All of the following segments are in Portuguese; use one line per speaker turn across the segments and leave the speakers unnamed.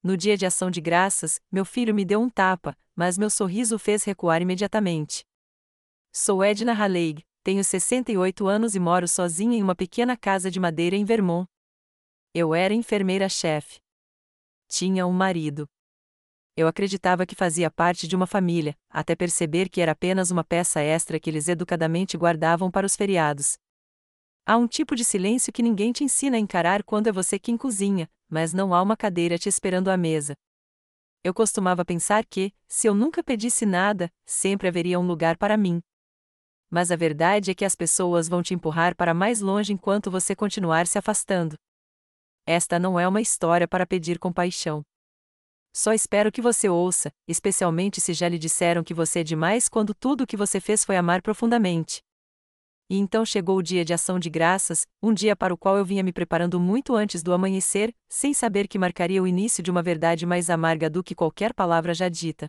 No dia de ação de graças, meu filho me deu um tapa, mas meu sorriso o fez recuar imediatamente. Sou Edna Haleig, tenho 68 anos e moro sozinha em uma pequena casa de madeira em Vermont. Eu era enfermeira-chefe. Tinha um marido. Eu acreditava que fazia parte de uma família, até perceber que era apenas uma peça extra que eles educadamente guardavam para os feriados. Há um tipo de silêncio que ninguém te ensina a encarar quando é você quem cozinha, mas não há uma cadeira te esperando à mesa. Eu costumava pensar que, se eu nunca pedisse nada, sempre haveria um lugar para mim. Mas a verdade é que as pessoas vão te empurrar para mais longe enquanto você continuar se afastando. Esta não é uma história para pedir compaixão. Só espero que você ouça, especialmente se já lhe disseram que você é demais quando tudo o que você fez foi amar profundamente. E então chegou o dia de ação de graças, um dia para o qual eu vinha me preparando muito antes do amanhecer, sem saber que marcaria o início de uma verdade mais amarga do que qualquer palavra já dita.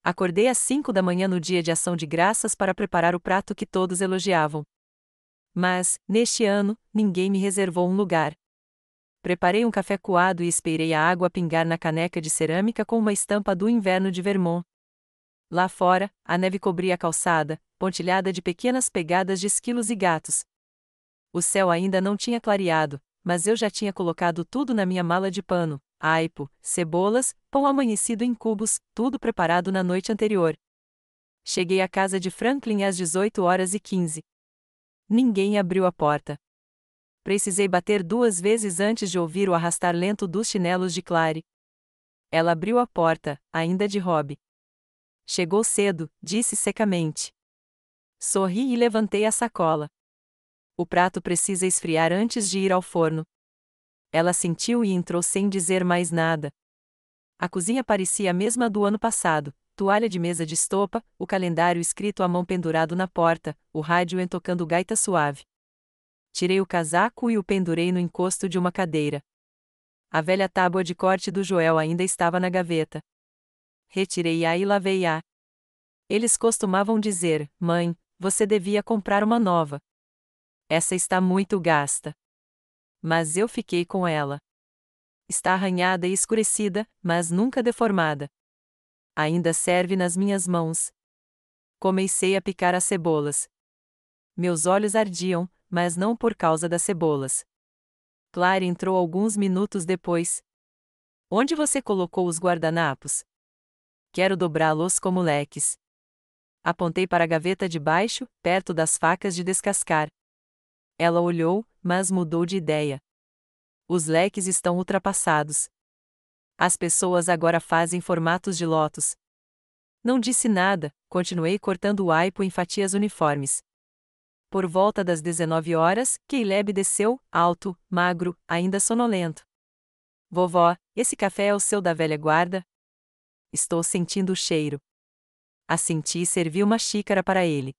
Acordei às 5 da manhã no dia de ação de graças para preparar o prato que todos elogiavam. Mas, neste ano, ninguém me reservou um lugar. Preparei um café coado e esperei a água pingar na caneca de cerâmica com uma estampa do inverno de Vermont. Lá fora, a neve cobria a calçada, pontilhada de pequenas pegadas de esquilos e gatos. O céu ainda não tinha clareado, mas eu já tinha colocado tudo na minha mala de pano: aipo, cebolas, pão amanhecido em cubos, tudo preparado na noite anterior. Cheguei à casa de Franklin às 18h15. Ninguém abriu a porta. Precisei bater 2 vezes antes de ouvir o arrastar lento dos chinelos de Clary. Ela abriu a porta, ainda de hobby. Chegou cedo, disse secamente. Sorri e levantei a sacola. O prato precisa esfriar antes de ir ao forno. Ela sentiu e entrou sem dizer mais nada. A cozinha parecia a mesma do ano passado: toalha de mesa de estopa, o calendário escrito à mão pendurado na porta, o rádio entocando gaita suave. Tirei o casaco e o pendurei no encosto de uma cadeira. A velha tábua de corte do Joel ainda estava na gaveta. Retirei-a e lavei-a. Eles costumavam dizer: mãe, você devia comprar uma nova. Essa está muito gasta. Mas eu fiquei com ela. Está arranhada e escurecida, mas nunca deformada. Ainda serve nas minhas mãos. Comecei a picar as cebolas. Meus olhos ardiam, mas não por causa das cebolas. Clary entrou alguns minutos depois. Onde você colocou os guardanapos? Quero dobrá-los como leques. Apontei para a gaveta de baixo, perto das facas de descascar. Ela olhou, mas mudou de ideia. Os leques estão ultrapassados. As pessoas agora fazem formatos de lótus. Não disse nada, continuei cortando o aipo em fatias uniformes. Por volta das 19 horas, Caleb desceu, alto, magro, ainda sonolento. Vovó, esse café é o seu da velha guarda? Estou sentindo o cheiro. Assenti e servi uma xícara para ele.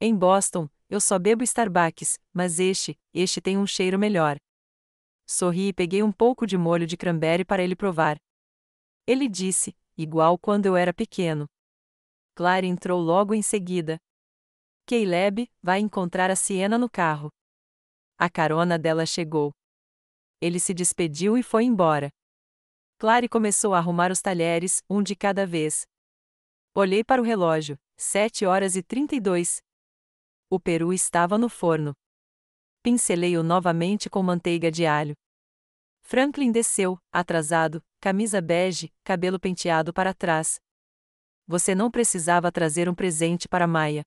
Em Boston, eu só bebo Starbucks, mas este tem um cheiro melhor. Sorri e peguei um pouco de molho de cranberry para ele provar. Ele disse: igual quando eu era pequeno. Clary entrou logo em seguida. Caleb, vai encontrar a Sienna no carro. A carona dela chegou. Ele se despediu e foi embora. Clary começou a arrumar os talheres, um de cada vez. Olhei para o relógio: 7h32. O peru estava no forno. Pincelei-o novamente com manteiga de alho. Franklin desceu, atrasado, camisa bege, cabelo penteado para trás. Você não precisava trazer um presente para Maya.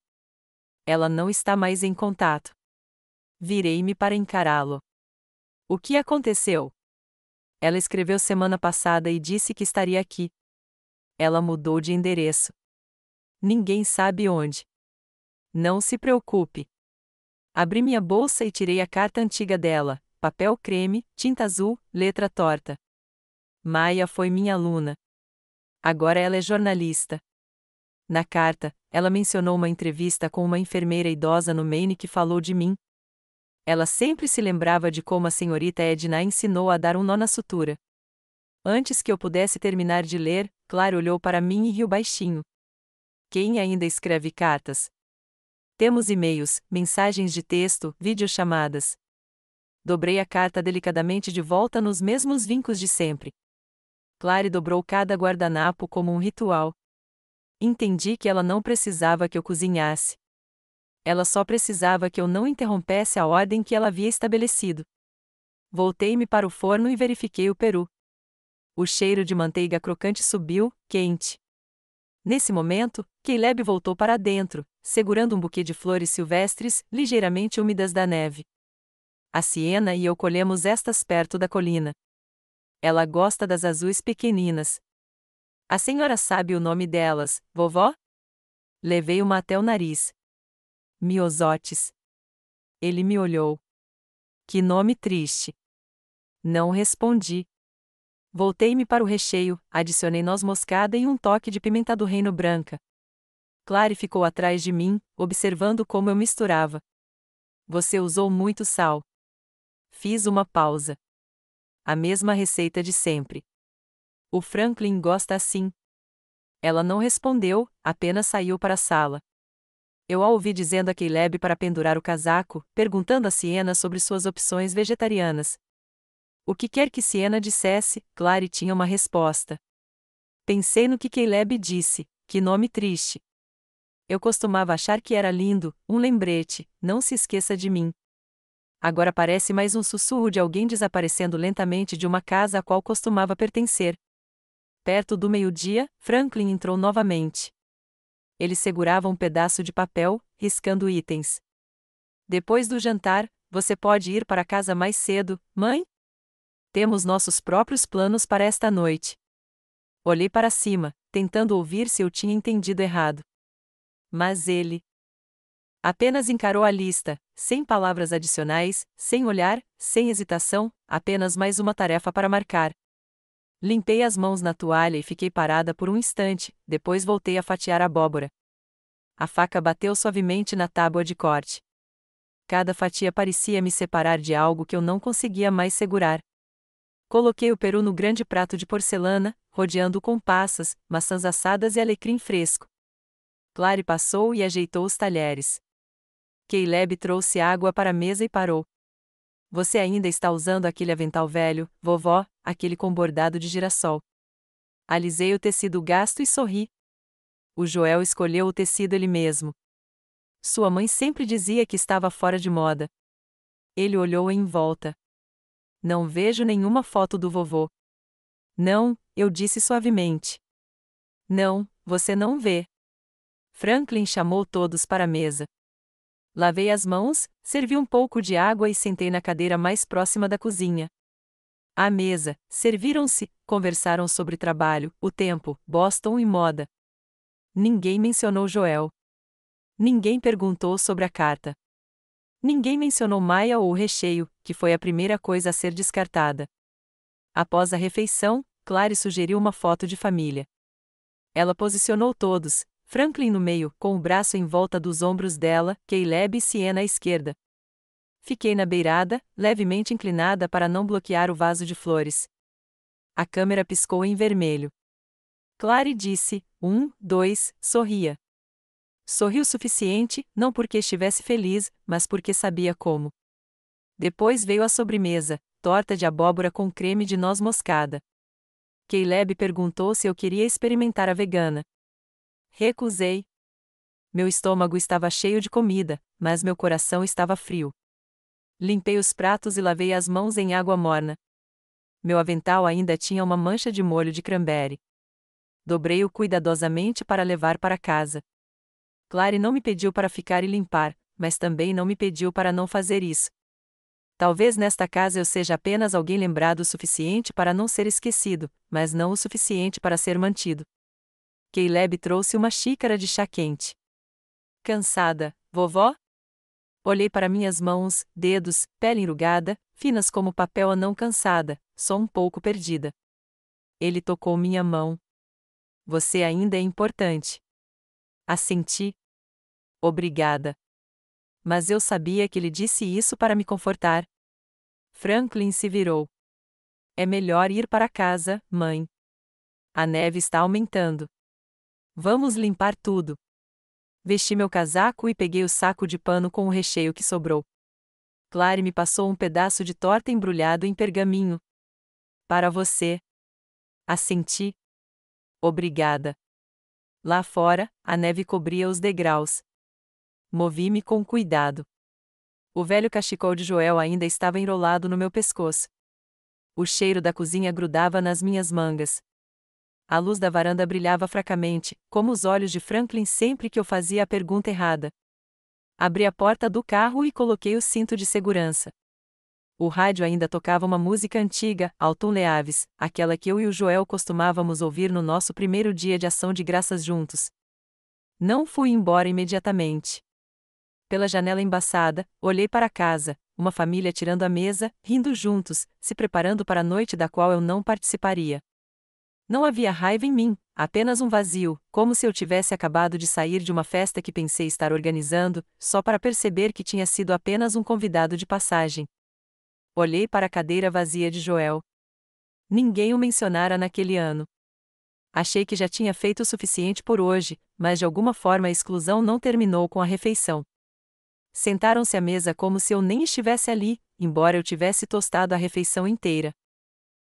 Ela não está mais em contato. Virei-me para encará-lo. O que aconteceu? Ela escreveu semana passada e disse que estaria aqui. Ela mudou de endereço. Ninguém sabe onde. Não se preocupe. Abri minha bolsa e tirei a carta antiga dela: papel creme, tinta azul, letra torta. Maya foi minha aluna. Agora ela é jornalista. Na carta, ela mencionou uma entrevista com uma enfermeira idosa no Maine que falou de mim. Ela sempre se lembrava de como a senhorita Edna ensinou a dar um nó na sutura. Antes que eu pudesse terminar de ler, Clary olhou para mim e riu baixinho. Quem ainda escreve cartas? Temos e-mails, mensagens de texto, videochamadas. Dobrei a carta delicadamente de volta nos mesmos vincos de sempre. Clary dobrou cada guardanapo como um ritual. Entendi que ela não precisava que eu cozinhasse. Ela só precisava que eu não interrompesse a ordem que ela havia estabelecido. Voltei-me para o forno e verifiquei o peru. O cheiro de manteiga crocante subiu, quente. Nesse momento, Caleb voltou para dentro, segurando um buquê de flores silvestres, ligeiramente úmidas da neve. A Siena e eu colhemos estas perto da colina. Ela gosta das azuis pequeninas. A senhora sabe o nome delas, vovó? Levei uma até o nariz. Miosotes. Ele me olhou. Que nome triste. Não respondi. Voltei-me para o recheio, adicionei noz moscada e um toque de pimenta do reino branca. Clary ficou atrás de mim, observando como eu misturava. Você usou muito sal. Fiz uma pausa. A mesma receita de sempre. O Franklin gosta assim. Ela não respondeu, apenas saiu para a sala. Eu a ouvi dizendo a Caleb para pendurar o casaco, perguntando a Siena sobre suas opções vegetarianas. O que quer que Siena dissesse, Clary tinha uma resposta. Pensei no que Caleb disse, que nome triste. Eu costumava achar que era lindo, um lembrete, não se esqueça de mim. Agora parece mais um sussurro de alguém desaparecendo lentamente de uma casa a qual costumava pertencer. Perto do meio-dia, Franklin entrou novamente. Ele segurava um pedaço de papel, riscando itens. Depois do jantar, você pode ir para casa mais cedo, mãe? Temos nossos próprios planos para esta noite. Olhei para cima, tentando ouvir se eu tinha entendido errado. Mas ele apenas encarou a lista, sem palavras adicionais, sem olhar, sem hesitação, apenas mais uma tarefa para marcar. Limpei as mãos na toalha e fiquei parada por um instante, depois voltei a fatiar a abóbora. A faca bateu suavemente na tábua de corte. Cada fatia parecia me separar de algo que eu não conseguia mais segurar. Coloquei o peru no grande prato de porcelana, rodeando-o com passas, maçãs assadas e alecrim fresco. Clary passou e ajeitou os talheres. Caleb trouxe água para a mesa e parou. Você ainda está usando aquele avental velho, vovó, aquele com bordado de girassol. Alisei o tecido gasto e sorri. O Joel escolheu o tecido ele mesmo. Sua mãe sempre dizia que estava fora de moda. Ele olhou em volta. Não vejo nenhuma foto do vovô. Não, eu disse suavemente. Não, você não vê. Franklin chamou todos para a mesa. Lavei as mãos, servi um pouco de água e sentei na cadeira mais próxima da cozinha. À mesa, serviram-se, conversaram sobre trabalho, o tempo, Boston e moda. Ninguém mencionou Joel. Ninguém perguntou sobre a carta. Ninguém mencionou Maia ou o recheio, que foi a primeira coisa a ser descartada. Após a refeição, Clary sugeriu uma foto de família. Ela posicionou todos, Franklin no meio, com o braço em volta dos ombros dela, Caleb e Siena à esquerda. Fiquei na beirada, levemente inclinada para não bloquear o vaso de flores. A câmera piscou em vermelho. Clary disse, 1, 2, sorria. Sorriu o suficiente, não porque estivesse feliz, mas porque sabia como. Depois veio a sobremesa, torta de abóbora com creme de noz moscada. Caleb perguntou se eu queria experimentar a vegana. Recusei. Meu estômago estava cheio de comida, mas meu coração estava frio. Limpei os pratos e lavei as mãos em água morna. Meu avental ainda tinha uma mancha de molho de cranberry. Dobrei-o cuidadosamente para levar para casa. Clary não me pediu para ficar e limpar, mas também não me pediu para não fazer isso. Talvez nesta casa eu seja apenas alguém lembrado o suficiente para não ser esquecido, mas não o suficiente para ser mantido. Caleb trouxe uma xícara de chá quente. Cansada, vovó? Olhei para minhas mãos, dedos, pele enrugada, finas como papel a não cansada, só um pouco perdida. Ele tocou minha mão. Você ainda é importante. Assenti. Obrigada. Mas eu sabia que ele disse isso para me confortar. Franklin se virou. É melhor ir para casa, mãe. A neve está aumentando. Vamos limpar tudo. Vesti meu casaco e peguei o saco de pano com o recheio que sobrou. Clary me passou um pedaço de torta embrulhado em pergaminho. Para você. Assenti. Obrigada. Lá fora, a neve cobria os degraus. Movi-me com cuidado. O velho cachecol de Joel ainda estava enrolado no meu pescoço. O cheiro da cozinha grudava nas minhas mangas. A luz da varanda brilhava fracamente, como os olhos de Franklin sempre que eu fazia a pergunta errada. Abri a porta do carro e coloquei o cinto de segurança. O rádio ainda tocava uma música antiga, Alton Leaves, aquela que eu e o Joel costumávamos ouvir no nosso primeiro dia de ação de graças juntos. Não fui embora imediatamente. Pela janela embaçada, olhei para a casa, uma família tirando a mesa, rindo juntos, se preparando para a noite da qual eu não participaria. Não havia raiva em mim, apenas um vazio, como se eu tivesse acabado de sair de uma festa que pensei estar organizando, só para perceber que tinha sido apenas um convidado de passagem. Olhei para a cadeira vazia de Joel. Ninguém o mencionara naquele ano. Achei que já tinha feito o suficiente por hoje, mas de alguma forma a exclusão não terminou com a refeição. Sentaram-se à mesa como se eu nem estivesse ali, embora eu tivesse tostado a refeição inteira.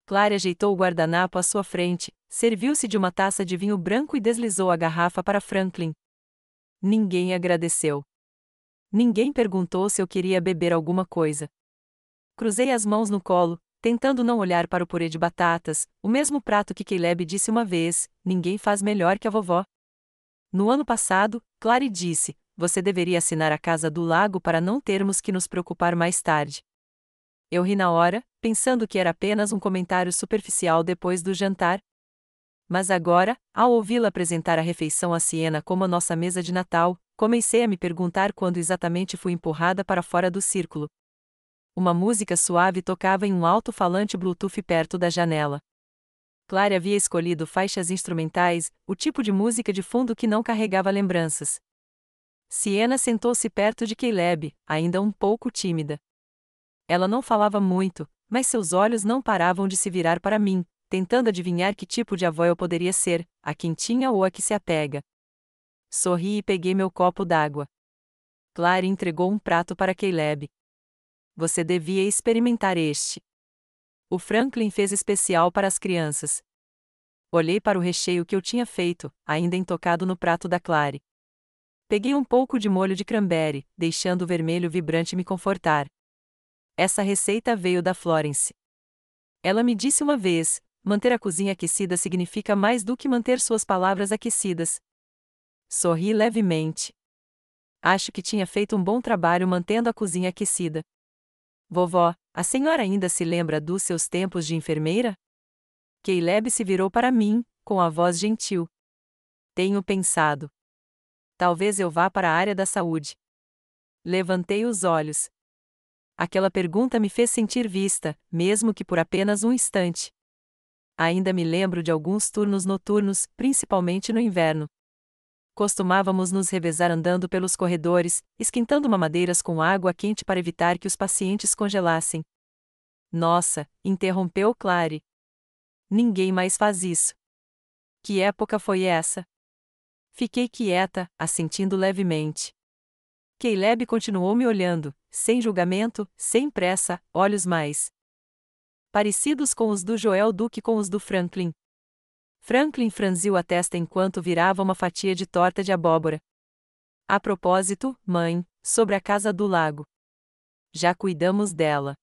Clary ajeitou o guardanapo à sua frente, serviu-se de uma taça de vinho branco e deslizou a garrafa para Franklin. Ninguém agradeceu. Ninguém perguntou se eu queria beber alguma coisa. Cruzei as mãos no colo, tentando não olhar para o purê de batatas, o mesmo prato que Caleb disse uma vez: ninguém faz melhor que a vovó. No ano passado, Clary disse: você deveria assinar a Casa do Lago para não termos que nos preocupar mais tarde. Eu ri na hora, pensando que era apenas um comentário superficial depois do jantar. Mas agora, ao ouvi-la apresentar a refeição à Siena como a nossa mesa de Natal, comecei a me perguntar quando exatamente fui empurrada para fora do círculo. Uma música suave tocava em um alto-falante Bluetooth perto da janela. Clary havia escolhido faixas instrumentais, o tipo de música de fundo que não carregava lembranças. Siena sentou-se perto de Caleb, ainda um pouco tímida. Ela não falava muito, mas seus olhos não paravam de se virar para mim, tentando adivinhar que tipo de avó eu poderia ser, a quentinha ou a que se apega. Sorri e peguei meu copo d'água. Clary entregou um prato para Caleb. Você devia experimentar este. O Franklin fez especial para as crianças. Olhei para o recheio que eu tinha feito, ainda intocado no prato da Clary. Peguei um pouco de molho de cranberry, deixando o vermelho vibrante me confortar. Essa receita veio da Florence. Ela me disse uma vez: manter a cozinha aquecida significa mais do que manter suas palavras aquecidas. Sorri levemente. Acho que tinha feito um bom trabalho mantendo a cozinha aquecida. Vovó, a senhora ainda se lembra dos seus tempos de enfermeira? Caleb se virou para mim, com a voz gentil. Tenho pensado. Talvez eu vá para a área da saúde. Levantei os olhos. Aquela pergunta me fez sentir vista, mesmo que por apenas um instante. Ainda me lembro de alguns turnos noturnos, principalmente no inverno. Costumávamos nos revezar andando pelos corredores, esquentando mamadeiras com água quente para evitar que os pacientes congelassem. Nossa, interrompeu Clary. Ninguém mais faz isso. Que época foi essa? Fiquei quieta, assentindo levemente. Caleb continuou me olhando, sem julgamento, sem pressa, olhos mais parecidos com os do Joel do que com os do Franklin. Franklin franziu a testa enquanto virava uma fatia de torta de abóbora. A propósito, mãe, sobre a Casa do Lago. Já cuidamos dela.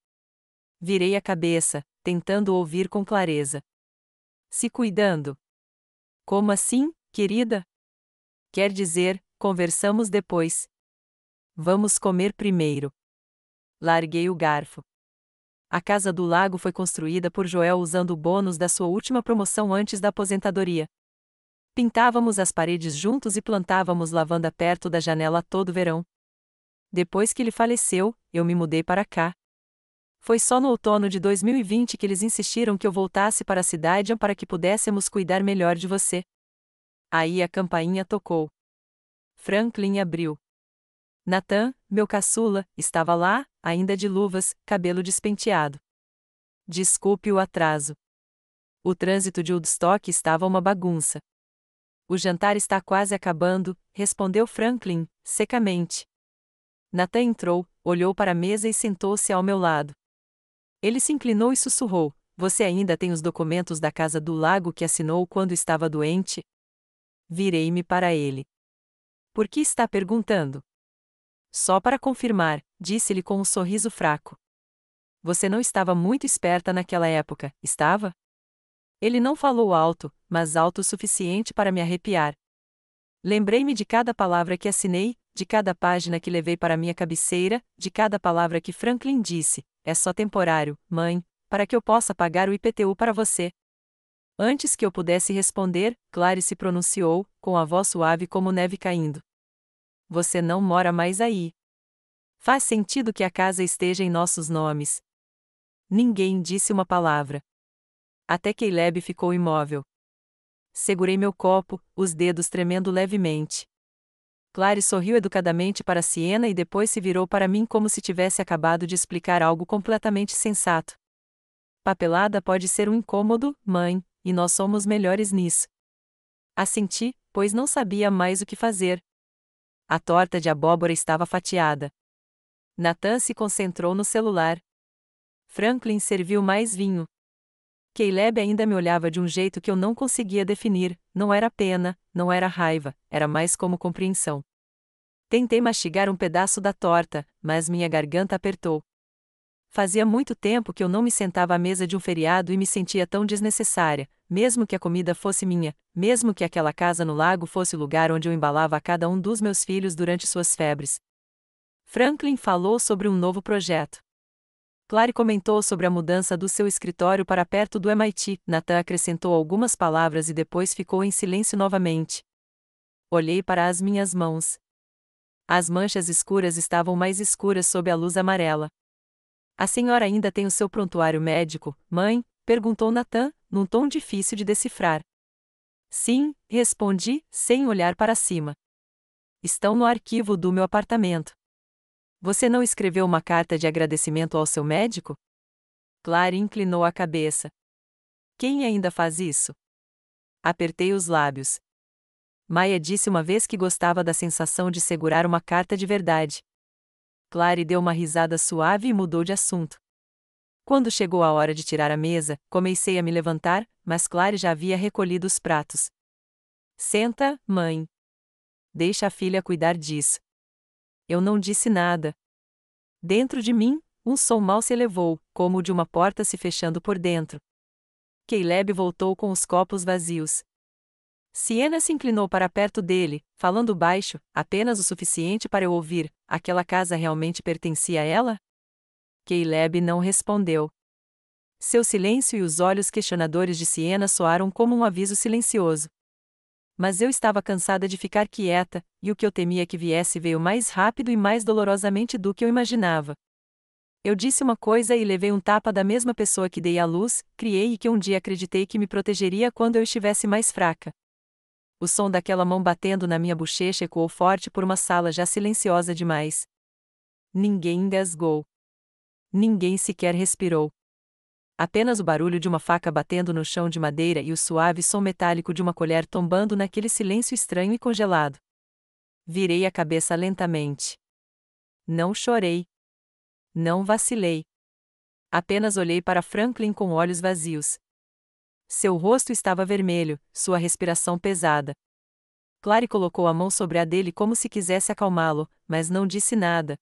Virei a cabeça, tentando ouvir com clareza. Se cuidando? Como assim, querida? Quer dizer, conversamos depois. Vamos comer primeiro. Larguei o garfo. A Casa do Lago foi construída por Joel usando o bônus da sua última promoção antes da aposentadoria. Pintávamos as paredes juntos e plantávamos lavanda perto da janela todo verão. Depois que ele faleceu, eu me mudei para cá. Foi só no outono de 2020 que eles insistiram que eu voltasse para a cidade para que pudéssemos cuidar melhor de você. Aí a campainha tocou. Franklin abriu. Nathan, meu caçula, estava lá, ainda de luvas, cabelo despenteado. Desculpe o atraso. O trânsito de Woodstock estava uma bagunça. O jantar está quase acabando, respondeu Franklin, secamente. Nathan entrou, olhou para a mesa e sentou-se ao meu lado. Ele se inclinou e sussurrou: Você ainda tem os documentos da Casa do Lago que assinou quando estava doente? Virei-me para ele. Por que está perguntando? Só para confirmar, disse-lhe com um sorriso fraco. Você não estava muito esperta naquela época, estava? Ele não falou alto, mas alto o suficiente para me arrepiar. Lembrei-me de cada palavra que assinei, de cada página que levei para minha cabeceira, de cada palavra que Franklin disse: é só temporário, mãe, para que eu possa pagar o IPTU para você. Antes que eu pudesse responder, Clary se pronunciou, com a voz suave como neve caindo. Você não mora mais aí. Faz sentido que a casa esteja em nossos nomes. Ninguém disse uma palavra. Até que Caleb ficou imóvel. Segurei meu copo, os dedos tremendo levemente. Clary sorriu educadamente para Siena e depois se virou para mim como se tivesse acabado de explicar algo completamente sensato. Papelada pode ser um incômodo, mãe, e nós somos melhores nisso. Assenti, pois não sabia mais o que fazer. A torta de abóbora estava fatiada. Nathan se concentrou no celular. Franklin serviu mais vinho. Caleb ainda me olhava de um jeito que eu não conseguia definir, não era pena, não era raiva, era mais como compreensão. Tentei mastigar um pedaço da torta, mas minha garganta apertou. Fazia muito tempo que eu não me sentava à mesa de um feriado e me sentia tão desnecessária, mesmo que a comida fosse minha, mesmo que aquela casa no lago fosse o lugar onde eu embalava a cada um dos meus filhos durante suas febres. Franklin falou sobre um novo projeto. Clary comentou sobre a mudança do seu escritório para perto do MIT. Nathan acrescentou algumas palavras e depois ficou em silêncio novamente. Olhei para as minhas mãos. As manchas escuras estavam mais escuras sob a luz amarela. A senhora ainda tem o seu prontuário médico, mãe? Perguntou Nathan, num tom difícil de decifrar. Sim, respondi, sem olhar para cima. Estão no arquivo do meu apartamento. Você não escreveu uma carta de agradecimento ao seu médico? Clary inclinou a cabeça. Quem ainda faz isso? Apertei os lábios. Maya disse uma vez que gostava da sensação de segurar uma carta de verdade. Clary deu uma risada suave e mudou de assunto. Quando chegou a hora de tirar a mesa, comecei a me levantar, mas Clary já havia recolhido os pratos. Senta, mãe. Deixa a filha cuidar disso. Eu não disse nada. Dentro de mim, um som mal se elevou, como o de uma porta se fechando por dentro. Caleb voltou com os copos vazios. Siena se inclinou para perto dele, falando baixo, apenas o suficiente para eu ouvir. Aquela casa realmente pertencia a ela? Caleb não respondeu. Seu silêncio e os olhos questionadores de Siena soaram como um aviso silencioso. Mas eu estava cansada de ficar quieta, e o que eu temia que viesse veio mais rápido e mais dolorosamente do que eu imaginava. Eu disse uma coisa e levei um tapa da mesma pessoa que dei à luz, criei e que um dia acreditei que me protegeria quando eu estivesse mais fraca. O som daquela mão batendo na minha bochecha ecoou forte por uma sala já silenciosa demais. Ninguém engasgou. Ninguém sequer respirou. Apenas o barulho de uma faca batendo no chão de madeira e o suave som metálico de uma colher tombando naquele silêncio estranho e congelado. Virei a cabeça lentamente. Não chorei. Não vacilei. Apenas olhei para Franklin com olhos vazios. Seu rosto estava vermelho, sua respiração pesada. Clary colocou a mão sobre a dele como se quisesse acalmá-lo, mas não disse nada.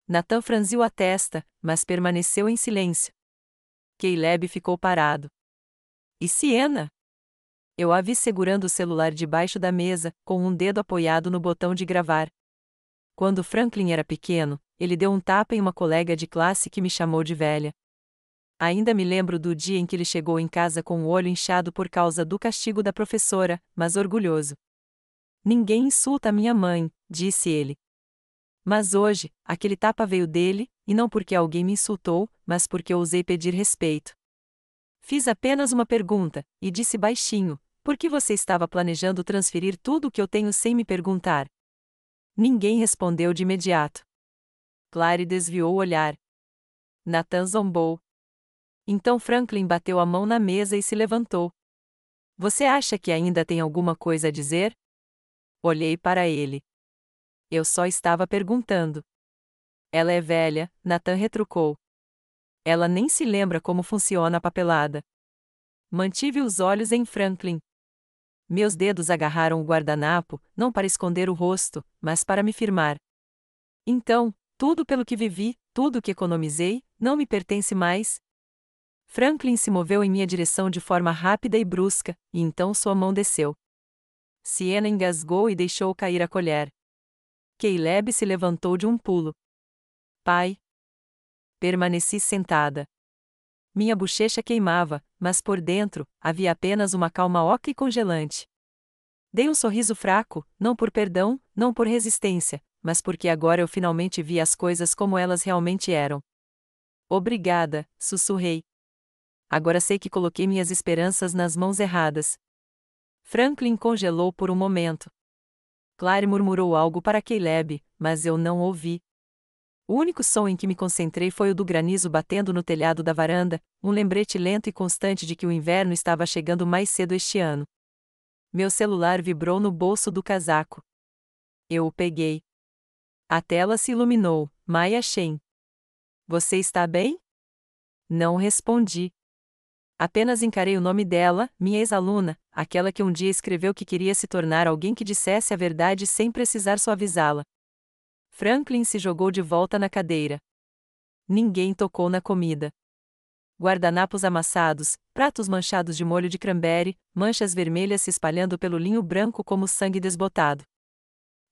Nathan franziu a testa, mas permaneceu em silêncio. Caleb ficou parado. E Siena? Eu a vi segurando o celular debaixo da mesa, com um dedo apoiado no botão de gravar. Quando Franklin era pequeno, ele deu um tapa em uma colega de classe que me chamou de velha. Ainda me lembro do dia em que ele chegou em casa com o olho inchado por causa do castigo da professora, mas orgulhoso. Ninguém insulta minha mãe, disse ele. Mas hoje, aquele tapa veio dele, e não porque alguém me insultou, mas porque eu ousei pedir respeito. Fiz apenas uma pergunta, e disse baixinho: por que você estava planejando transferir tudo o que eu tenho sem me perguntar? Ninguém respondeu de imediato. Clary desviou o olhar. Nathan zombou. Então Franklin bateu a mão na mesa e se levantou. Você acha que ainda tem alguma coisa a dizer? Olhei para ele. Eu só estava perguntando. Ela é velha, Nathan retrucou. Ela nem se lembra como funciona a papelada. Mantive os olhos em Franklin. Meus dedos agarraram o guardanapo, não para esconder o rosto, mas para me firmar. Então, tudo pelo que vivi, tudo que economizei, não me pertence mais? Franklin se moveu em minha direção de forma rápida e brusca, e então sua mão desceu. Siena engasgou e deixou cair a colher. Caleb se levantou de um pulo. Pai. Permaneci sentada. Minha bochecha queimava, mas por dentro, havia apenas uma calma oca e congelante. Dei um sorriso fraco, não por perdão, não por resistência, mas porque agora eu finalmente vi as coisas como elas realmente eram. Obrigada, sussurrei. Agora sei que coloquei minhas esperanças nas mãos erradas. Franklin congelou por um momento. Clary murmurou algo para Caleb, mas eu não ouvi. O único som em que me concentrei foi o do granizo batendo no telhado da varanda, um lembrete lento e constante de que o inverno estava chegando mais cedo este ano. Meu celular vibrou no bolso do casaco. Eu o peguei. A tela se iluminou. Maya Shen. Você está bem? Não respondi. Apenas encarei o nome dela, minha ex-aluna, aquela que um dia escreveu que queria se tornar alguém que dissesse a verdade sem precisar suavizá-la. Franklin se jogou de volta na cadeira. Ninguém tocou na comida. Guardanapos amassados, pratos manchados de molho de cranberry, manchas vermelhas se espalhando pelo linho branco como sangue desbotado.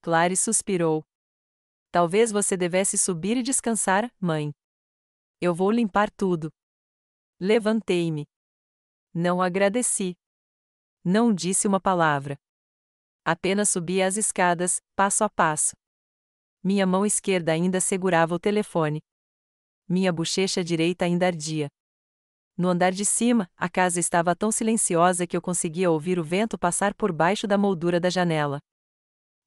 Clary suspirou. Talvez você devesse subir e descansar, mãe. Eu vou limpar tudo. Levantei-me. Não agradeci. Não disse uma palavra. Apenas subi as escadas, passo a passo. Minha mão esquerda ainda segurava o telefone. Minha bochecha direita ainda ardia. No andar de cima, a casa estava tão silenciosa que eu conseguia ouvir o vento passar por baixo da moldura da janela.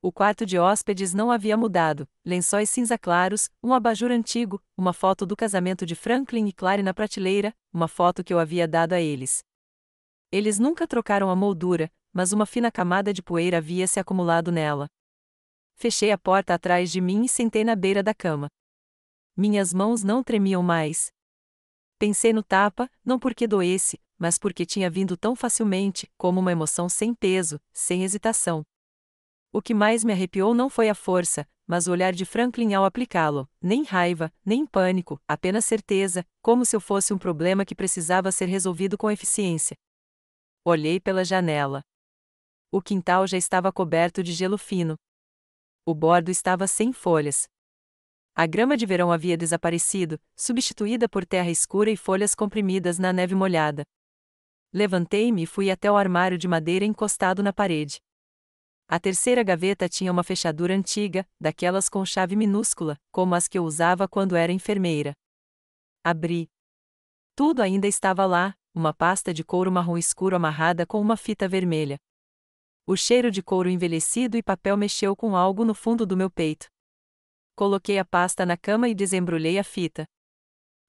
O quarto de hóspedes não havia mudado, lençóis cinza claros, um abajur antigo, uma foto do casamento de Franklin e Clary na prateleira, uma foto que eu havia dado a eles. Eles nunca trocaram a moldura, mas uma fina camada de poeira havia se acumulado nela. Fechei a porta atrás de mim e sentei na beira da cama. Minhas mãos não tremiam mais. Pensei no tapa, não porque doesse, mas porque tinha vindo tão facilmente, como uma emoção sem peso, sem hesitação. O que mais me arrepiou não foi a força, mas o olhar de Franklin ao aplicá-lo, nem raiva, nem pânico, apenas certeza, como se eu fosse um problema que precisava ser resolvido com eficiência. Olhei pela janela. O quintal já estava coberto de gelo fino. O bordo estava sem folhas. A grama de verão havia desaparecido, substituída por terra escura e folhas comprimidas na neve molhada. Levantei-me e fui até o armário de madeira encostado na parede. A terceira gaveta tinha uma fechadura antiga, daquelas com chave minúscula, como as que eu usava quando era enfermeira. Abri. Tudo ainda estava lá, uma pasta de couro marrom escuro amarrada com uma fita vermelha. O cheiro de couro envelhecido e papel mexeu com algo no fundo do meu peito. Coloquei a pasta na cama e desembrulhei a fita.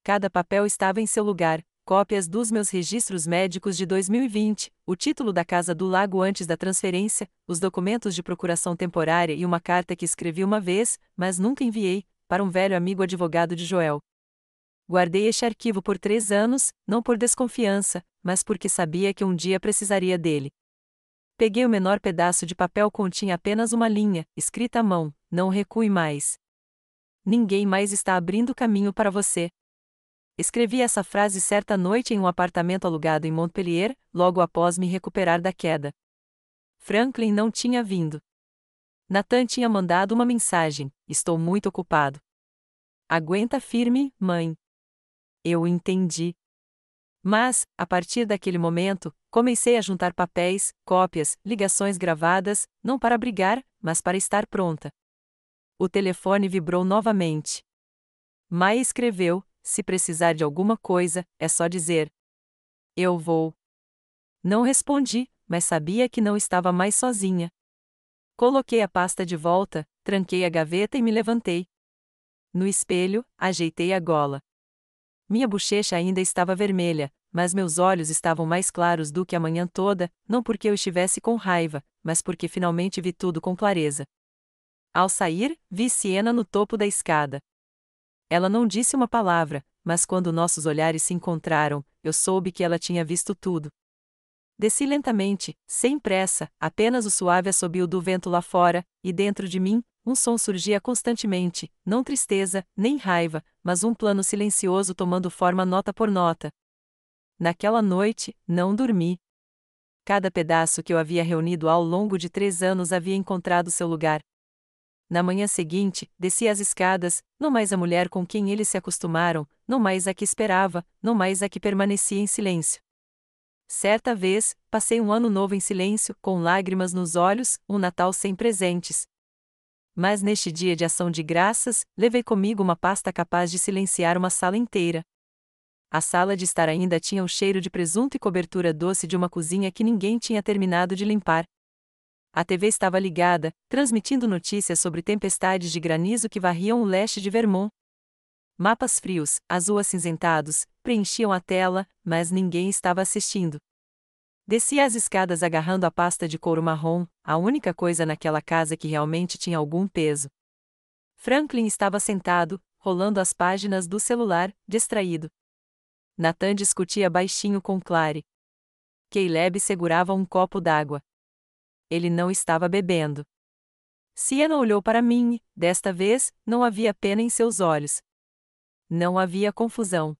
Cada papel estava em seu lugar, cópias dos meus registros médicos de 2020, o título da casa do lago antes da transferência, os documentos de procuração temporária e uma carta que escrevi uma vez, mas nunca enviei, para um velho amigo advogado de Joel. Guardei este arquivo por 3 anos, não por desconfiança, mas porque sabia que um dia precisaria dele. Peguei o menor pedaço de papel, continha apenas uma linha, escrita à mão: não recue mais. Ninguém mais está abrindo caminho para você. Escrevi essa frase certa noite em um apartamento alugado em Montpellier, logo após me recuperar da queda. Franklin não tinha vindo. Nathan tinha mandado uma mensagem: estou muito ocupado. Aguenta firme, mãe. Eu entendi. Mas, a partir daquele momento, comecei a juntar papéis, cópias, ligações gravadas, não para brigar, mas para estar pronta. O telefone vibrou novamente. Maya escreveu: se precisar de alguma coisa, é só dizer. Eu vou. Não respondi, mas sabia que não estava mais sozinha. Coloquei a pasta de volta, tranquei a gaveta e me levantei. No espelho, ajeitei a gola. Minha bochecha ainda estava vermelha, mas meus olhos estavam mais claros do que a manhã toda, não porque eu estivesse com raiva, mas porque finalmente vi tudo com clareza. Ao sair, vi Siena no topo da escada. Ela não disse uma palavra, mas quando nossos olhares se encontraram, eu soube que ela tinha visto tudo. Desci lentamente, sem pressa, apenas o suave assobio do vento lá fora, e dentro de mim, um som surgia constantemente, não tristeza, nem raiva, mas um plano silencioso tomando forma nota por nota. Naquela noite, não dormi. Cada pedaço que eu havia reunido ao longo de 3 anos havia encontrado seu lugar. Na manhã seguinte, desci as escadas, não mais a mulher com quem eles se acostumaram, não mais a que esperava, não mais a que permanecia em silêncio. Certa vez, passei um ano novo em silêncio, com lágrimas nos olhos, um Natal sem presentes. Mas neste dia de ação de graças, levei comigo uma pasta capaz de silenciar uma sala inteira. A sala de estar ainda tinha o cheiro de presunto e cobertura doce de uma cozinha que ninguém tinha terminado de limpar. A TV estava ligada, transmitindo notícias sobre tempestades de granizo que varriam o leste de Vermont. Mapas frios, azul acinzentados, preenchiam a tela, mas ninguém estava assistindo. Desci as escadas agarrando a pasta de couro marrom, a única coisa naquela casa que realmente tinha algum peso. Franklin estava sentado, rolando as páginas do celular, distraído. Nathan discutia baixinho com Clary. Caleb segurava um copo d'água. Ele não estava bebendo. Sienna olhou para mim, desta vez, não havia pena em seus olhos. Não havia confusão.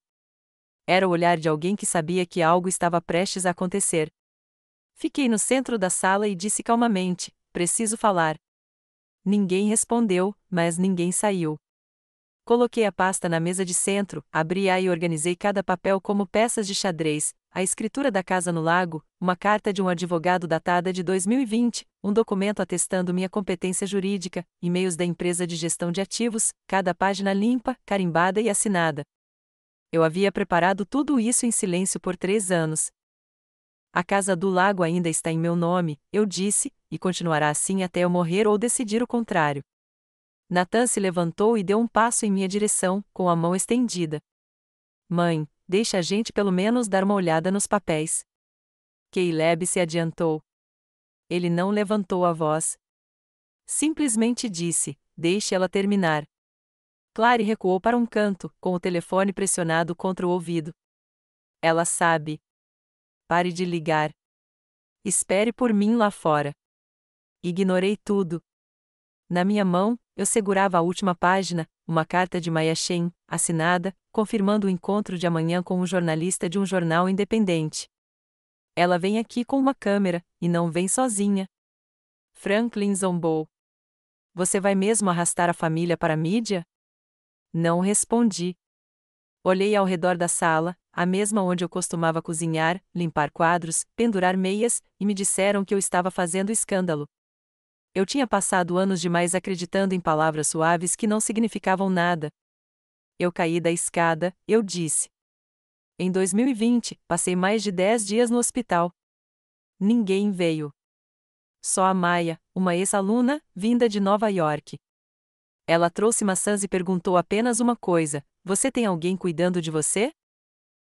Era o olhar de alguém que sabia que algo estava prestes a acontecer. Fiquei no centro da sala e disse calmamente: preciso falar. Ninguém respondeu, mas ninguém saiu. Coloquei a pasta na mesa de centro, abri-a e organizei cada papel como peças de xadrez, a escritura da casa no lago, uma carta de um advogado datada de 2020, um documento atestando minha competência jurídica, e-mails da empresa de gestão de ativos, cada página limpa, carimbada e assinada. Eu havia preparado tudo isso em silêncio por 3 anos. A casa do lago ainda está em meu nome, eu disse, e continuará assim até eu morrer ou decidir o contrário. Nathan se levantou e deu um passo em minha direção, com a mão estendida. Mãe, deixa a gente pelo menos dar uma olhada nos papéis. Caleb se adiantou. Ele não levantou a voz. Simplesmente disse: deixe ela terminar. Clary recuou para um canto, com o telefone pressionado contra o ouvido. Ela sabe. Pare de ligar. Espere por mim lá fora. Ignorei tudo. Na minha mão, eu segurava a última página, uma carta de Maya Chen, assinada, confirmando o encontro de amanhã com um jornalista de um jornal independente. Ela vem aqui com uma câmera, e não vem sozinha. Franklin zombou. Você vai mesmo arrastar a família para a mídia? Não respondi. Olhei ao redor da sala, a mesma onde eu costumava cozinhar, limpar quadros, pendurar meias, e me disseram que eu estava fazendo escândalo. Eu tinha passado anos demais acreditando em palavras suaves que não significavam nada. Eu caí da escada, eu disse. Em 2020, passei mais de 10 dias no hospital. Ninguém veio. Só a Maya, uma ex-aluna, vinda de Nova York. Ela trouxe maçãs e perguntou apenas uma coisa: você tem alguém cuidando de você?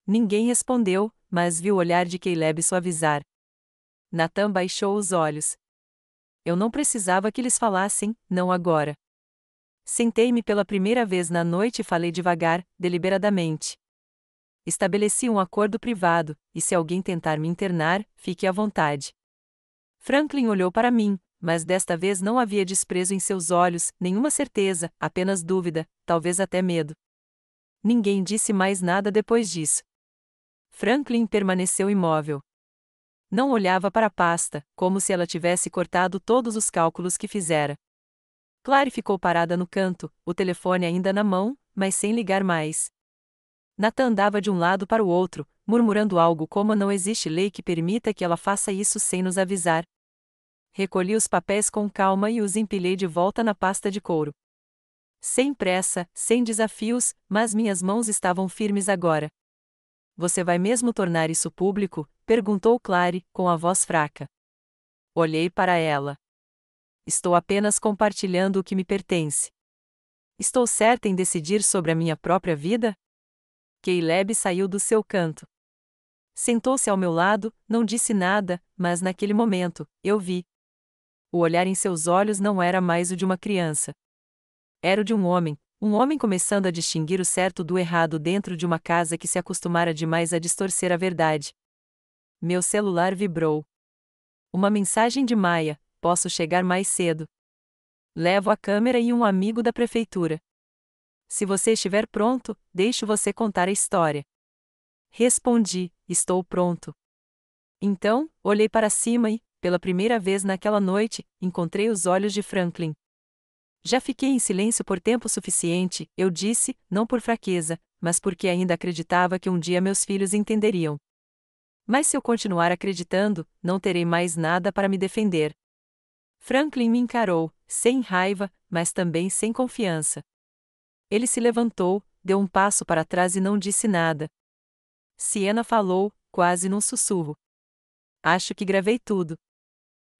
Ninguém respondeu, mas vi o olhar de Caleb suavizar. Nathan baixou os olhos. Eu não precisava que eles falassem, não agora. Sentei-me pela primeira vez na noite e falei devagar, deliberadamente. Estabeleci um acordo privado, e se alguém tentar me internar, fique à vontade. Franklin olhou para mim, mas desta vez não havia desprezo em seus olhos, nenhuma certeza, apenas dúvida, talvez até medo. Ninguém disse mais nada depois disso. Franklin permaneceu imóvel. Não olhava para a pasta, como se ela tivesse cortado todos os cálculos que fizera. Clary ficou parada no canto, o telefone ainda na mão, mas sem ligar mais. Nathan andava de um lado para o outro, murmurando algo como não existe lei que permita que ela faça isso sem nos avisar. Recolhi os papéis com calma e os empilhei de volta na pasta de couro. Sem pressa, sem desafios, mas minhas mãos estavam firmes agora. Você vai mesmo tornar isso público? Perguntou Clary, com a voz fraca. Olhei para ela. Estou apenas compartilhando o que me pertence. Estou certa em decidir sobre a minha própria vida? Caleb saiu do seu canto. Sentou-se ao meu lado, não disse nada, mas naquele momento, eu vi. O olhar em seus olhos não era mais o de uma criança. Era o de um homem, Um homem começando a distinguir o certo do errado dentro de uma casa que se acostumara demais a distorcer a verdade. Meu celular vibrou. Uma mensagem de Maia: posso chegar mais cedo. Levo a câmera e um amigo da prefeitura. Se você estiver pronto, deixo você contar a história. Respondi: estou pronto. Então, olhei para cima e, pela primeira vez naquela noite, encontrei os olhos de Franklin. Já fiquei em silêncio por tempo suficiente, eu disse, não por fraqueza, mas porque ainda acreditava que um dia meus filhos entenderiam. Mas se eu continuar acreditando, não terei mais nada para me defender. Franklin me encarou, sem raiva, mas também sem confiança. Ele se levantou, deu um passo para trás e não disse nada. Siena falou, quase num sussurro. Acho que gravei tudo.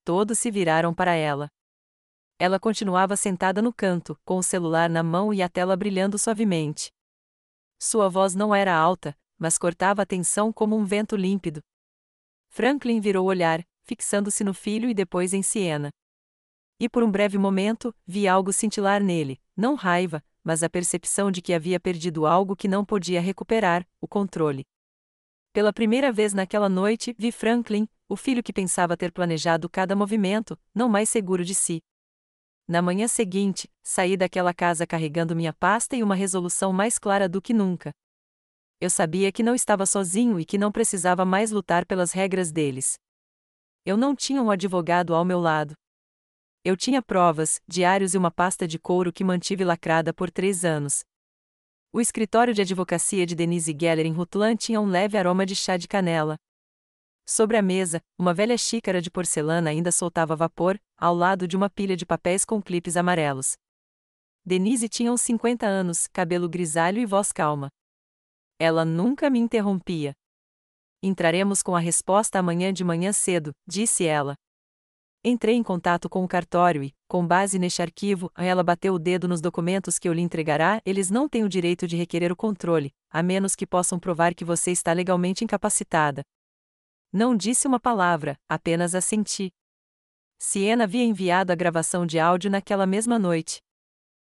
Todos se viraram para ela. Ela continuava sentada no canto, com o celular na mão e a tela brilhando suavemente. Sua voz não era alta, mas cortava a tensão como um vento límpido. Franklin virou o olhar, fixando-se no filho e depois em Siena. E por um breve momento, vi algo cintilar nele, não raiva, mas a percepção de que havia perdido algo que não podia recuperar, o controle. Pela primeira vez naquela noite, vi Franklin, o filho que pensava ter planejado cada movimento, não mais seguro de si. Na manhã seguinte, saí daquela casa carregando minha pasta e uma resolução mais clara do que nunca. Eu sabia que não estava sozinho e que não precisava mais lutar pelas regras deles. Eu não tinha um advogado ao meu lado. Eu tinha provas, diários e uma pasta de couro que mantive lacrada por 3 anos. O escritório de advocacia de Denise Geller em Rutland tinha um leve aroma de chá de canela. Sobre a mesa, uma velha xícara de porcelana ainda soltava vapor, ao lado de uma pilha de papéis com clipes amarelos. Denise tinha uns 50 anos, cabelo grisalho e voz calma. Ela nunca me interrompia. Entraremos com a resposta amanhã de manhã cedo, disse ela. Entrei em contato com o cartório e, com base neste arquivo, ela bateu o dedo nos documentos que eu lhe entregará. Eles não têm o direito de requerer o controle, a menos que possam provar que você está legalmente incapacitada. Não disse uma palavra, apenas assenti. Siena havia enviado a gravação de áudio naquela mesma noite.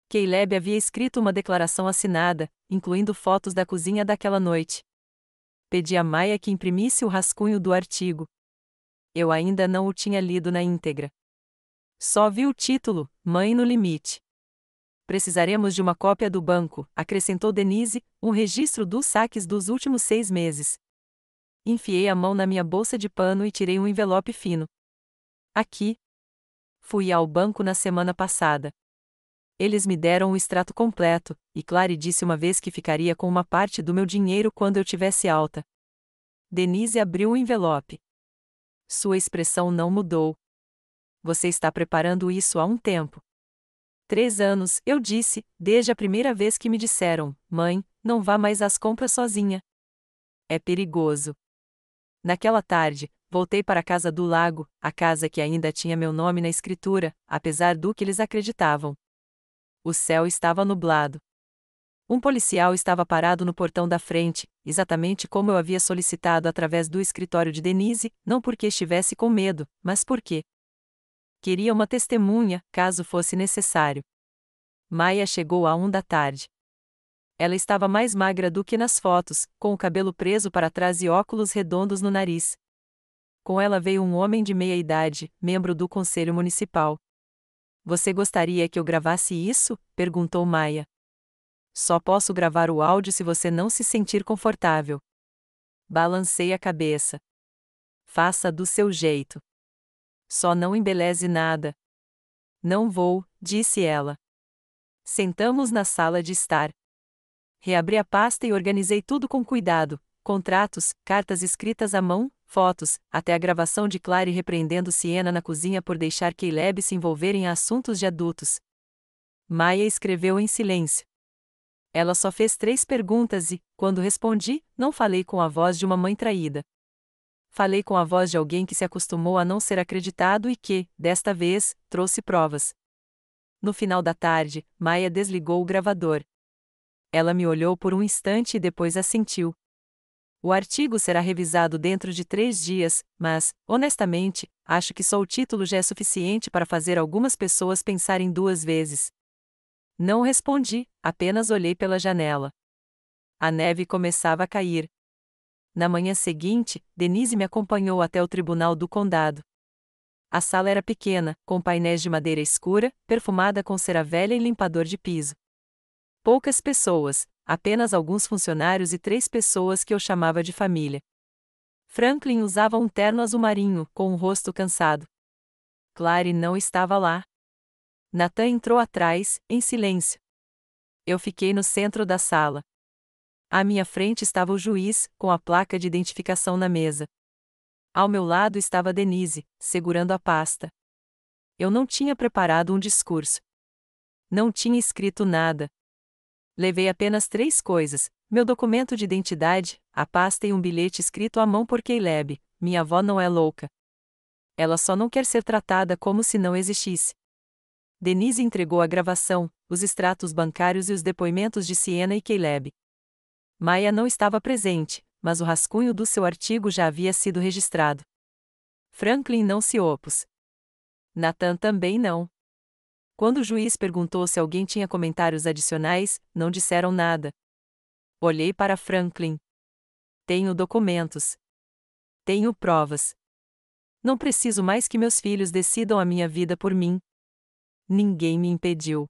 Caleb havia escrito uma declaração assinada, incluindo fotos da cozinha daquela noite. Pedi a Maia que imprimisse o rascunho do artigo. Eu ainda não o tinha lido na íntegra. Só vi o título, Mãe no Limite. Precisaremos de uma cópia do banco, acrescentou Denise, um registro dos saques dos últimos 6 meses. Enfiei a mão na minha bolsa de pano e tirei um envelope fino. Aqui. Fui ao banco na semana passada. Eles me deram o extrato completo, e Clary disse uma vez que ficaria com uma parte do meu dinheiro quando eu tivesse alta. Denise abriu o envelope. Sua expressão não mudou. Você está preparando isso há um tempo. 3 anos, eu disse, desde a primeira vez que me disseram, mãe, não vá mais às compras sozinha. É perigoso. Naquela tarde, voltei para a casa do lago, a casa que ainda tinha meu nome na escritura, apesar do que eles acreditavam. O céu estava nublado. Um policial estava parado no portão da frente, exatamente como eu havia solicitado através do escritório de Denise, não porque estivesse com medo, mas porque queria uma testemunha, caso fosse necessário. Maia chegou à 1 da tarde. Ela estava mais magra do que nas fotos, com o cabelo preso para trás e óculos redondos no nariz. Com ela veio um homem de meia idade, membro do conselho municipal. Você gostaria que eu gravasse isso? Perguntou Maia. Só posso gravar o áudio se você não se sentir confortável. Balancei a cabeça. Faça do seu jeito. Só não embeleze nada. Não vou, disse ela. Sentamos na sala de estar. Reabri a pasta e organizei tudo com cuidado: contratos, cartas escritas à mão, fotos, até a gravação de Clary repreendendo Siena na cozinha por deixar Caleb se envolver em assuntos de adultos. Maia escreveu em silêncio. Ela só fez 3 perguntas e, quando respondi, não falei com a voz de uma mãe traída. Falei com a voz de alguém que se acostumou a não ser acreditado e que, desta vez, trouxe provas. No final da tarde, Maia desligou o gravador. Ela me olhou por um instante e depois assentiu. O artigo será revisado dentro de 3 dias, mas, honestamente, acho que só o título já é suficiente para fazer algumas pessoas pensarem 2 vezes. Não respondi, apenas olhei pela janela. A neve começava a cair. Na manhã seguinte, Denise me acompanhou até o tribunal do condado. A sala era pequena, com painéis de madeira escura, perfumada com cera velha e limpador de piso. Poucas pessoas, apenas alguns funcionários e 3 pessoas que eu chamava de família. Franklin usava um terno azul marinho, com o rosto cansado. Clary não estava lá. Nathan entrou atrás, em silêncio. Eu fiquei no centro da sala. À minha frente estava o juiz, com a placa de identificação na mesa. Ao meu lado estava Denise, segurando a pasta. Eu não tinha preparado um discurso. Não tinha escrito nada. Levei apenas 3 coisas: meu documento de identidade, a pasta e um bilhete escrito à mão por Caleb. Minha avó não é louca. Ela só não quer ser tratada como se não existisse. Denise entregou a gravação, os extratos bancários e os depoimentos de Sienna e Caleb. Maya não estava presente, mas o rascunho do seu artigo já havia sido registrado. Franklin não se opôs. Nathan também não. Quando o juiz perguntou se alguém tinha comentários adicionais, não disseram nada. Olhei para Franklin. Tenho documentos. Tenho provas. Não preciso mais que meus filhos decidam a minha vida por mim. Ninguém me impediu.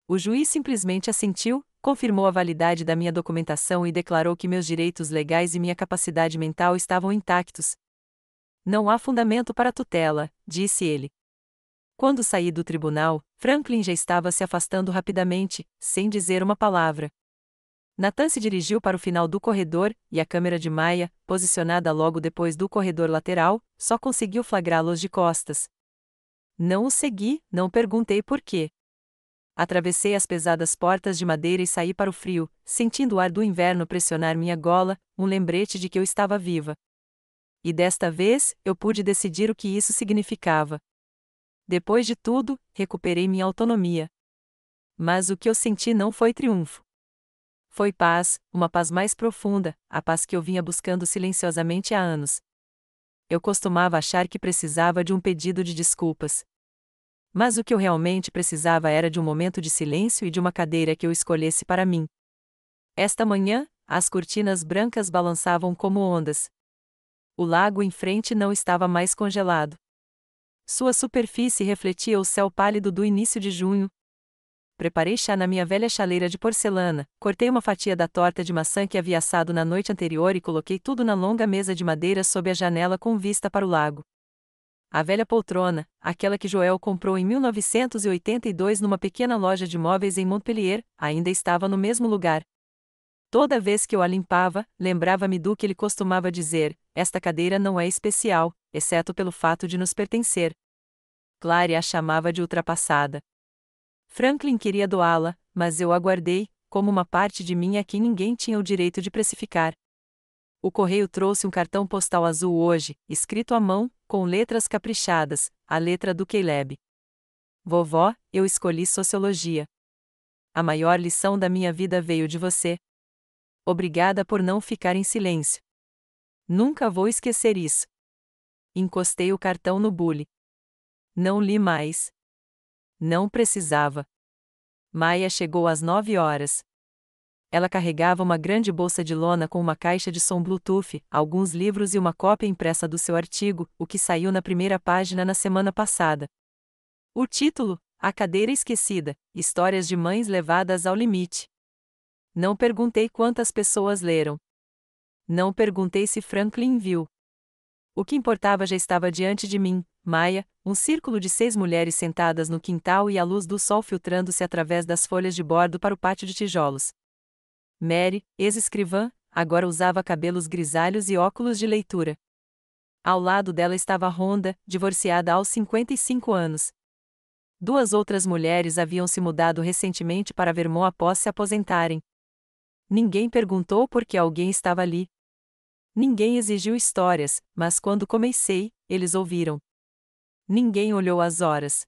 O juiz simplesmente assentiu, confirmou a validade da minha documentação e declarou que meus direitos legais e minha capacidade mental estavam intactos. Não há fundamento para tutela, disse ele. Quando saí do tribunal, Franklin já estava se afastando rapidamente, sem dizer uma palavra. Nathan se dirigiu para o final do corredor, e a câmera de Maya, posicionada logo depois do corredor lateral, só conseguiu flagrá-los de costas. Não o segui, não perguntei por quê. Atravessei as pesadas portas de madeira e saí para o frio, sentindo o ar do inverno pressionar minha gola, um lembrete de que eu estava viva. E desta vez, eu pude decidir o que isso significava. Depois de tudo, recuperei minha autonomia. Mas o que eu senti não foi triunfo. Foi paz, uma paz mais profunda, a paz que eu vinha buscando silenciosamente há anos. Eu costumava achar que precisava de um pedido de desculpas. Mas o que eu realmente precisava era de um momento de silêncio e de uma cadeira que eu escolhesse para mim. Esta manhã, as cortinas brancas balançavam como ondas. O lago em frente não estava mais congelado. Sua superfície refletia o céu pálido do início de junho. Preparei chá na minha velha chaleira de porcelana, cortei uma fatia da torta de maçã que havia assado na noite anterior e coloquei tudo na longa mesa de madeira sob a janela com vista para o lago. A velha poltrona, aquela que Joel comprou em 1982 numa pequena loja de móveis em Montpellier, ainda estava no mesmo lugar. Toda vez que eu a limpava, lembrava-me do que ele costumava dizer: esta cadeira não é especial, exceto pelo fato de nos pertencer. Clary a chamava de ultrapassada. Franklin queria doá-la, mas eu a guardei, como uma parte de mim a quem ninguém tinha o direito de precificar. O correio trouxe um cartão postal azul hoje, escrito à mão, com letras caprichadas, a letra do Caleb. Vovó, eu escolhi sociologia. A maior lição da minha vida veio de você. Obrigada por não ficar em silêncio. Nunca vou esquecer isso. Encostei o cartão no bule. Não li mais. Não precisava. Maya chegou às 9 horas. Ela carregava uma grande bolsa de lona com uma caixa de som Bluetooth, alguns livros e uma cópia impressa do seu artigo, o que saiu na primeira página na semana passada. O título: A Cadeira Esquecida, Histórias de Mães Levadas ao Limite. Não perguntei quantas pessoas leram. Não perguntei se Franklin viu. O que importava já estava diante de mim: Maya, um círculo de 6 mulheres sentadas no quintal e a luz do sol filtrando-se através das folhas de bordo para o pátio de tijolos. Mary, ex-escrivã, agora usava cabelos grisalhos e óculos de leitura. Ao lado dela estava Rhonda, divorciada aos 55 anos. 2 outras mulheres haviam se mudado recentemente para Vermont após se aposentarem. Ninguém perguntou por que alguém estava ali. Ninguém exigiu histórias, mas quando comecei, eles ouviram. Ninguém olhou as horas.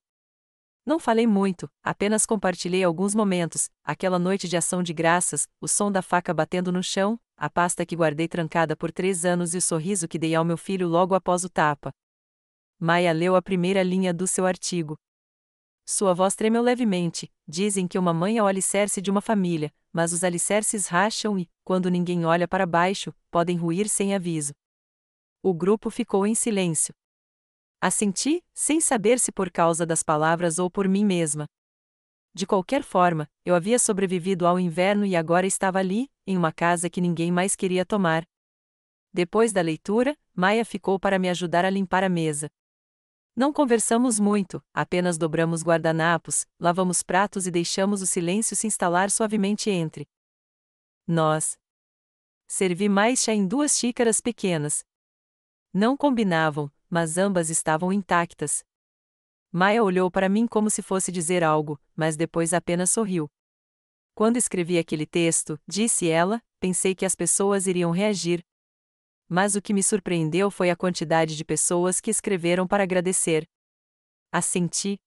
Não falei muito, apenas compartilhei alguns momentos: aquela noite de ação de graças, o som da faca batendo no chão, a pasta que guardei trancada por 3 anos e o sorriso que dei ao meu filho logo após o tapa. Maya leu a primeira linha do seu artigo. Sua voz tremeu levemente. Dizem que uma mãe é o alicerce de uma família, mas os alicerces racham e, quando ninguém olha para baixo, podem ruir sem aviso. O grupo ficou em silêncio. Assenti, sem saber se por causa das palavras ou por mim mesma. De qualquer forma, eu havia sobrevivido ao inverno e agora estava ali, em uma casa que ninguém mais queria tomar. Depois da leitura, Maya ficou para me ajudar a limpar a mesa. Não conversamos muito, apenas dobramos guardanapos, lavamos pratos e deixamos o silêncio se instalar suavemente entre nós. Servi mais chá em 2 xícaras pequenas. Não combinavam, mas ambas estavam intactas. Maya olhou para mim como se fosse dizer algo, mas depois apenas sorriu. Quando escrevi aquele texto, disse ela, pensei que as pessoas iriam reagir. Mas o que me surpreendeu foi a quantidade de pessoas que escreveram para agradecer. Assenti.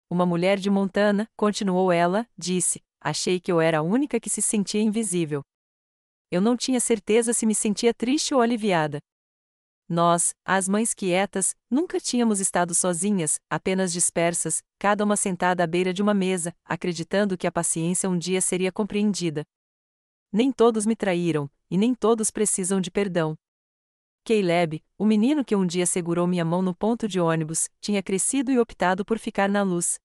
Uma mulher de Montana, continuou ela, disse, achei que eu era a única que se sentia invisível. Eu não tinha certeza se me sentia triste ou aliviada. Nós, as mães quietas, nunca tínhamos estado sozinhas, apenas dispersas, cada uma sentada à beira de uma mesa, acreditando que a paciência um dia seria compreendida. Nem todos me traíram, e nem todos precisam de perdão. Caleb, o menino que um dia segurou minha mão no ponto de ônibus, tinha crescido e optado por ficar na luz.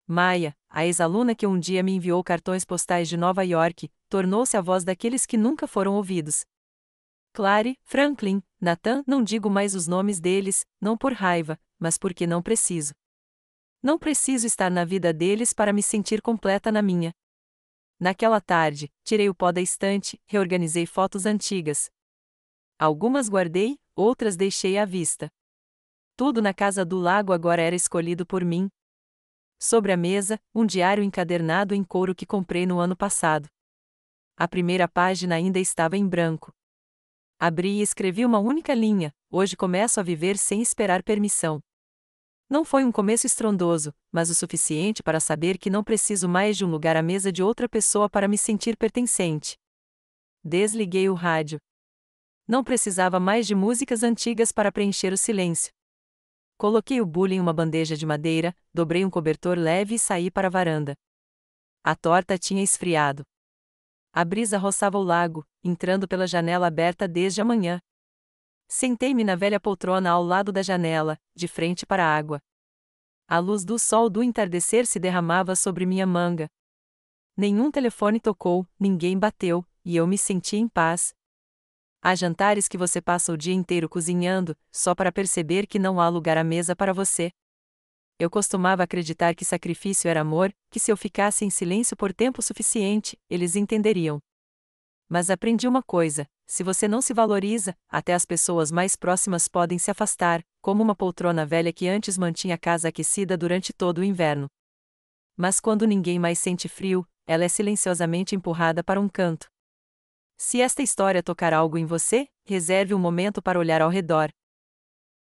Maya, a ex-aluna que um dia me enviou cartões postais de Nova York, tornou-se a voz daqueles que nunca foram ouvidos. Clary, Franklin, Nathan, não digo mais os nomes deles, não por raiva, mas porque não preciso. Não preciso estar na vida deles para me sentir completa na minha. Naquela tarde, tirei o pó da estante, reorganizei fotos antigas. Algumas guardei, outras deixei à vista. Tudo na casa do lago agora era escolhido por mim. Sobre a mesa, um diário encadernado em couro que comprei no ano passado. A primeira página ainda estava em branco. Abri e escrevi uma única linha: hoje começo a viver sem esperar permissão. Não foi um começo estrondoso, mas o suficiente para saber que não preciso mais de um lugar à mesa de outra pessoa para me sentir pertencente. Desliguei o rádio. Não precisava mais de músicas antigas para preencher o silêncio. Coloquei o bule em uma bandeja de madeira, dobrei um cobertor leve e saí para a varanda. A torta tinha esfriado. A brisa roçava o lago, entrando pela janela aberta desde a manhã. Sentei-me na velha poltrona ao lado da janela, de frente para a água. A luz do sol do entardecer se derramava sobre minha manga. Nenhum telefone tocou, ninguém bateu, e eu me senti em paz. Há jantares que você passa o dia inteiro cozinhando, só para perceber que não há lugar à mesa para você. Eu costumava acreditar que sacrifício era amor, que se eu ficasse em silêncio por tempo suficiente, eles entenderiam. Mas aprendi uma coisa: se você não se valoriza, até as pessoas mais próximas podem se afastar, como uma poltrona velha que antes mantinha a casa aquecida durante todo o inverno. Mas quando ninguém mais sente frio, ela é silenciosamente empurrada para um canto. Se esta história tocar algo em você, reserve um momento para olhar ao redor.